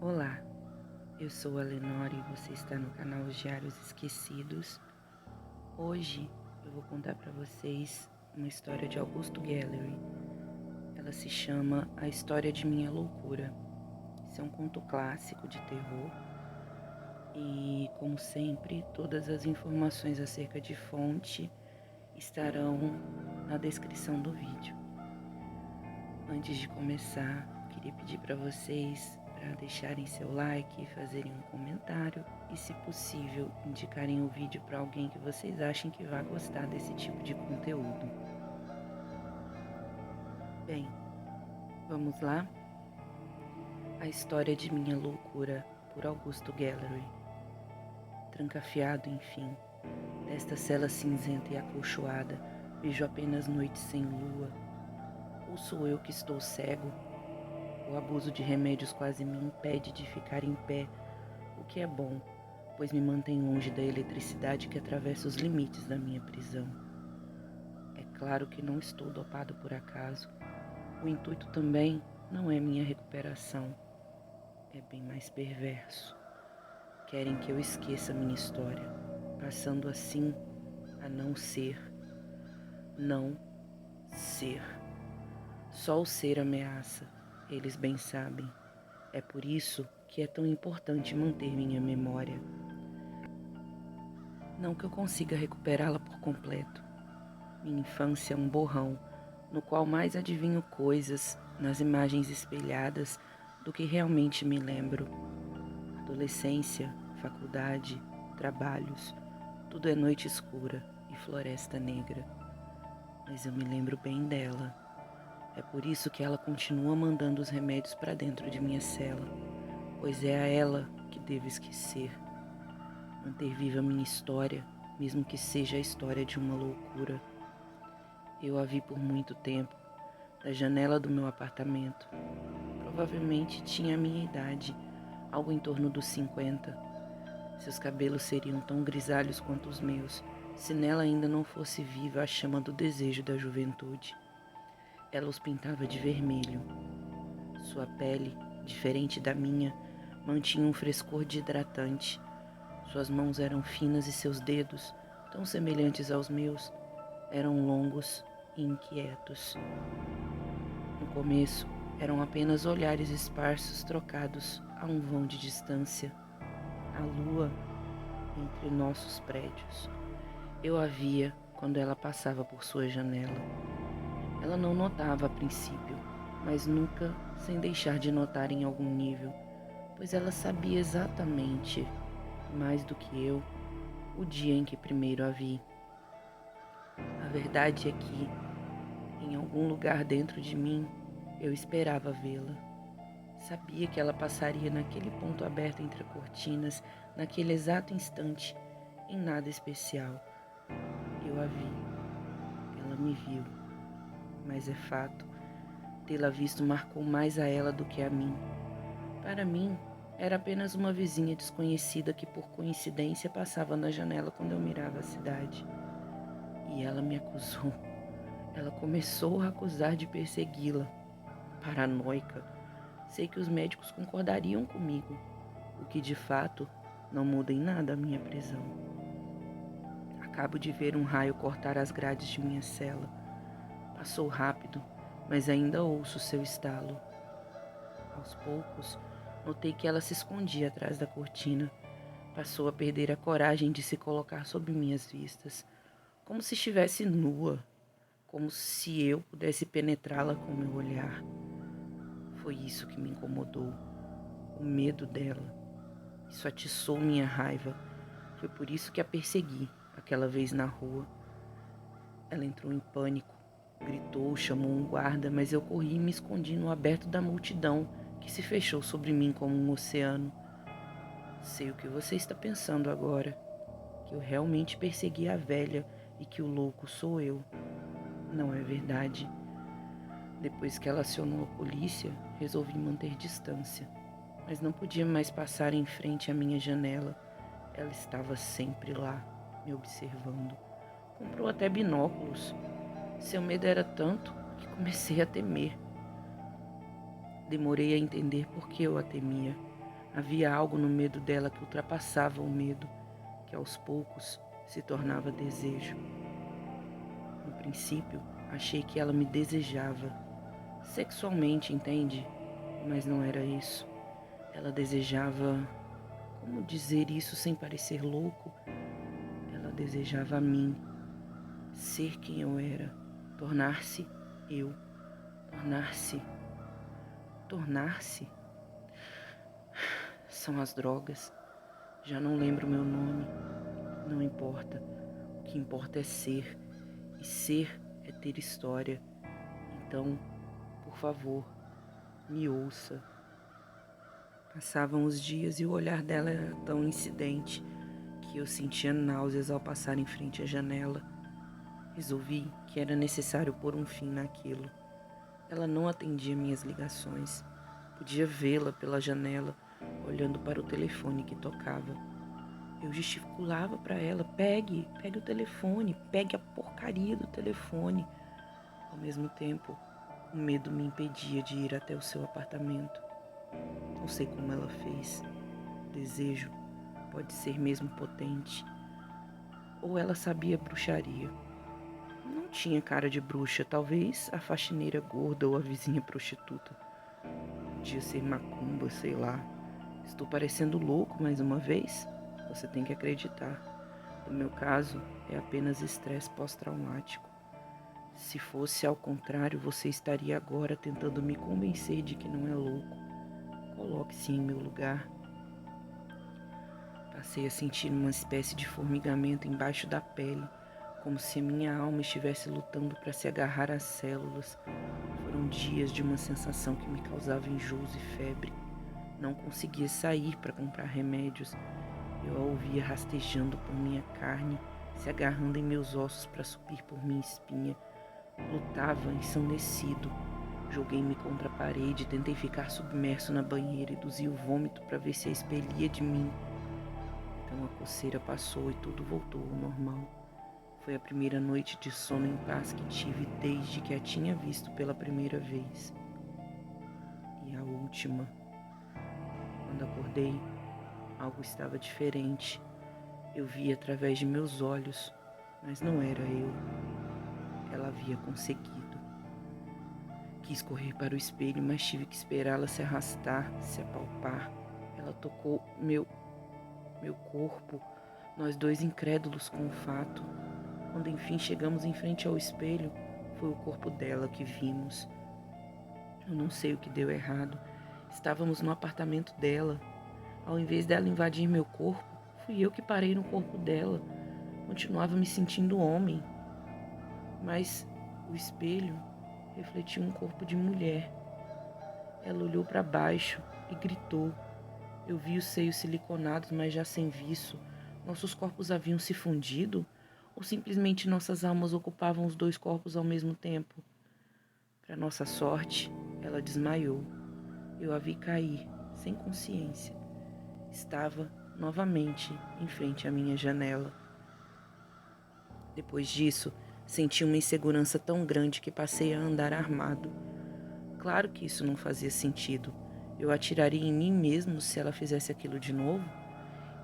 Olá, eu sou a Lenore e você está no canal Os Diários Esquecidos. Hoje eu vou contar para vocês uma história de Augusto Gallery. Ela se chama A História de Minha Loucura. Esse é um conto clássico de terror e, como sempre, todas as informações acerca de fonte estarão na descrição do vídeo. Antes de começar, queria pedir para vocês para deixarem seu like, fazerem um comentário e, se possível, indicarem o vídeo para alguém que vocês achem que vai gostar desse tipo de conteúdo. Bem, vamos lá? A História de Minha Loucura, por Augusto Gallery. Trancafiado, enfim, desta cela cinzenta e acolchoada, vejo apenas noites sem lua. Ou sou eu que estou cego? O abuso de remédios quase me impede de ficar em pé, o que é bom, pois me mantém longe da eletricidade que atravessa os limites da minha prisão. É claro que não estou dopado por acaso. O intuito também não é minha recuperação. É bem mais perverso. Querem que eu esqueça minha história, passando assim a não ser. Não ser. Só o ser ameaça, eles bem sabem. É por isso que é tão importante manter minha memória. Não que eu consiga recuperá-la por completo. Minha infância é um borrão, no qual mais adivinho coisas nas imagens espelhadas do que realmente me lembro. Adolescência, faculdade, trabalhos, tudo é noite escura e floresta negra. Mas eu me lembro bem dela. É por isso que ela continua mandando os remédios para dentro de minha cela, pois é a ela que devo esquecer. Manter viva minha história, mesmo que seja a história de uma loucura. Eu a vi por muito tempo, da janela do meu apartamento. Provavelmente tinha a minha idade, algo em torno dos 50. Seus cabelos seriam tão grisalhos quanto os meus, se nela ainda não fosse viva a chama do desejo da juventude. Ela os pintava de vermelho. Sua pele, diferente da minha, mantinha um frescor de hidratante. Suas mãos eram finas e seus dedos, tão semelhantes aos meus, eram longos e inquietos. No começo, eram apenas olhares esparsos trocados a um vão de distância. A lua entre nossos prédios. Eu a via quando ela passava por sua janela. Ela não notava a princípio, mas nunca sem deixar de notar em algum nível, pois ela sabia exatamente, mais do que eu, o dia em que primeiro a vi. A verdade é que, em algum lugar dentro de mim, eu esperava vê-la. Sabia que ela passaria naquele ponto aberto entre cortinas, naquele exato instante, em nada especial. Eu a vi. Ela me viu. Mas é fato, tê-la visto marcou mais a ela do que a mim. Para mim, era apenas uma vizinha desconhecida que por coincidência passava na janela quando eu mirava a cidade. E ela me acusou. Ela começou a acusar de persegui-la. Paranoica. Sei que os médicos concordariam comigo, o que de fato não muda em nada a minha prisão. Acabo de ver um raio cortar as grades de minha cela. Passou rápido, mas ainda ouço seu estalo. Aos poucos, notei que ela se escondia atrás da cortina. Passou a perder a coragem de se colocar sob minhas vistas, como se estivesse nua, como se eu pudesse penetrá-la com meu olhar. Foi isso que me incomodou, o medo dela. Isso atiçou minha raiva. Foi por isso que a persegui, aquela vez na rua. Ela entrou em pânico, gritou, chamou um guarda, mas eu corri e me escondi no aberto da multidão que se fechou sobre mim como um oceano. Sei o que você está pensando agora, que eu realmente persegui a velha e que o louco sou eu. Não é verdade. Depois que ela acionou a polícia, resolvi manter distância, mas não podia mais passar em frente à minha janela. Ela estava sempre lá, me observando. Comprou até binóculos. Seu medo era tanto que comecei a temer. Demorei a entender por que eu a temia. Havia algo no medo dela que ultrapassava o medo, que aos poucos se tornava desejo. No princípio, achei que ela me desejava, sexualmente, entende? Mas não era isso. Ela desejava, como dizer isso sem parecer louco? Ela desejava a mim, ser quem eu era, tornar-se eu, tornar-se. São as drogas. Já não lembro meu nome. Não importa. O que importa é ser. E ser é ter história. Então, por favor, me ouça. Passavam os dias e o olhar dela era tão incidente que eu sentia náuseas ao passar em frente à janela. Resolvi que era necessário pôr um fim naquilo. Ela não atendia minhas ligações. Podia vê-la pela janela, olhando para o telefone que tocava. Eu gesticulava para ela: pegue o telefone, pegue a porcaria do telefone. Ao mesmo tempo, o medo me impedia de ir até o seu apartamento. Não sei como ela fez. O desejo pode ser mesmo potente. Ou ela sabia bruxaria. Não tinha cara de bruxa, talvez a faxineira gorda ou a vizinha prostituta. Podia ser macumba, sei lá. Estou parecendo louco mais uma vez? Você tem que acreditar. No meu caso, é apenas estresse pós-traumático. Se fosse ao contrário, você estaria agora tentando me convencer de que não é louco. Coloque-se em meu lugar. Passei a sentir uma espécie de formigamento embaixo da pele, como se a minha alma estivesse lutando para se agarrar às células. Foram dias de uma sensação que me causava enjoos e febre. Não conseguia sair para comprar remédios. Eu a ouvia rastejando por minha carne, se agarrando em meus ossos para subir por minha espinha. Lutava ensandecido. Joguei-me contra a parede, tentei ficar submerso na banheira e induzi o vômito para ver se a expelia de mim. Então a coceira passou e tudo voltou ao normal. Foi a primeira noite de sono em paz que tive desde que a tinha visto pela primeira vez. E a última. Quando acordei, algo estava diferente. Eu vi através de meus olhos, mas não era eu. Ela havia conseguido. Quis correr para o espelho, mas tive que esperá-la se arrastar, se apalpar. Ela tocou meu corpo, nós dois incrédulos com o fato. Quando enfim chegamos em frente ao espelho, foi o corpo dela que vimos. Eu não sei o que deu errado. Estávamos no apartamento dela. Ao invés dela invadir meu corpo, fui eu que parei no corpo dela. Continuava me sentindo homem. Mas o espelho refletiu um corpo de mulher. Ela olhou para baixo e gritou. Eu vi os seios siliconados, mas já sem viço. Nossos corpos haviam se fundido? Ou simplesmente nossas almas ocupavam os dois corpos ao mesmo tempo? Para nossa sorte, ela desmaiou. Eu a vi cair, sem consciência. Estava, novamente, em frente à minha janela. Depois disso, senti uma insegurança tão grande que passei a andar armado. Claro que isso não fazia sentido. Eu atiraria em mim mesmo se ela fizesse aquilo de novo.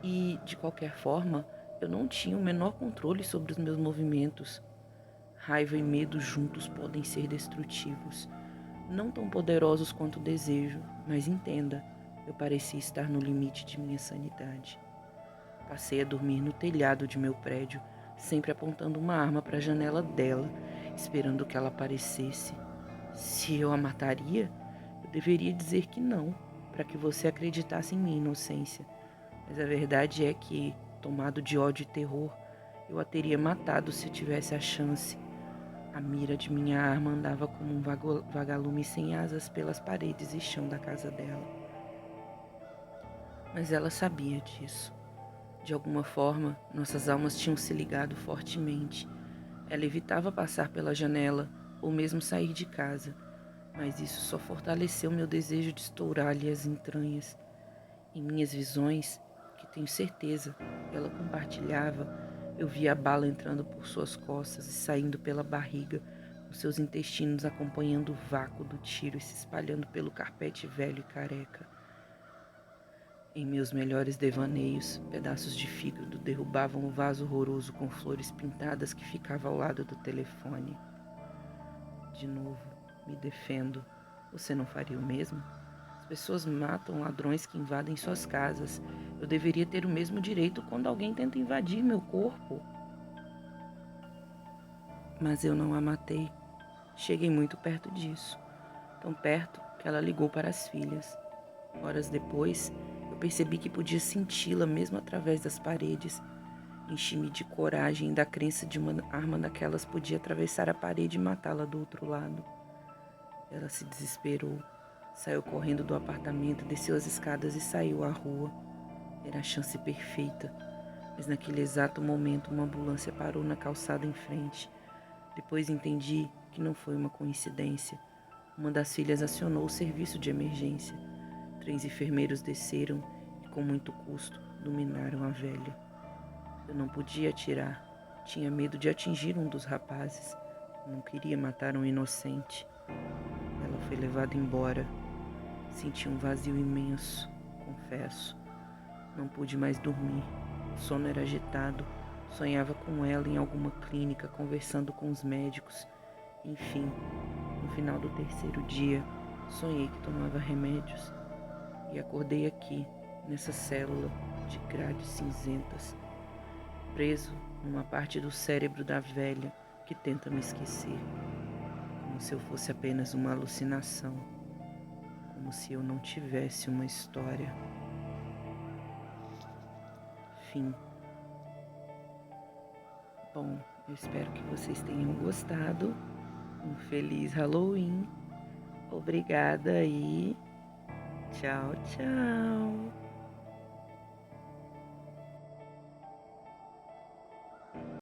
E, de qualquer forma, eu não tinha o menor controle sobre os meus movimentos. Raiva e medo juntos podem ser destrutivos. Não tão poderosos quanto o desejo, mas entenda, eu parecia estar no limite de minha sanidade. Passei a dormir no telhado de meu prédio, sempre apontando uma arma para a janela dela, esperando que ela aparecesse. Se eu a mataria, eu deveria dizer que não, para que você acreditasse em minha inocência. Mas a verdade é que, tomado de ódio e terror, eu a teria matado se eu tivesse a chance. A mira de minha arma andava como um vagalume sem asas pelas paredes e chão da casa dela. Mas ela sabia disso. De alguma forma, nossas almas tinham se ligado fortemente. Ela evitava passar pela janela ou mesmo sair de casa, mas isso só fortaleceu meu desejo de estourar-lhe as entranhas. Em minhas visões, que tenho certeza ela compartilhava, eu via a bala entrando por suas costas e saindo pela barriga, com seus intestinos acompanhando o vácuo do tiro e se espalhando pelo carpete velho e careca. Em meus melhores devaneios, pedaços de fígado derrubavam o vaso horroroso com flores pintadas que ficava ao lado do telefone. De novo, me defendo. Você não faria o mesmo? As pessoas matam ladrões que invadem suas casas. Eu deveria ter o mesmo direito quando alguém tenta invadir meu corpo. Mas eu não a matei. Cheguei muito perto disso. Tão perto que ela ligou para as filhas. Horas depois, eu percebi que podia senti-la mesmo através das paredes. Enchi-me de coragem e da crença de uma arma daquelas podia atravessar a parede e matá-la do outro lado. Ela se desesperou, saiu correndo do apartamento, desceu as escadas e saiu à rua. Era a chance perfeita, mas naquele exato momento uma ambulância parou na calçada em frente. Depois entendi que não foi uma coincidência. Uma das filhas acionou o serviço de emergência. 3 enfermeiros desceram e, com muito custo, dominaram a velha. Eu não podia atirar. Tinha medo de atingir um dos rapazes. Não queria matar um inocente. Ela foi levada embora. Senti um vazio imenso, confesso. Não pude mais dormir. O sono era agitado. Sonhava com ela em alguma clínica, conversando com os médicos. Enfim, no final do 3º dia, sonhei que tomava remédios. E acordei aqui, nessa célula de grades cinzentas, preso numa parte do cérebro da velha que tenta me esquecer, como se eu fosse apenas uma alucinação, como se eu não tivesse uma história. Fim. Bom, eu espero que vocês tenham gostado. Um feliz Halloween. Obrigada e tchau, tchau.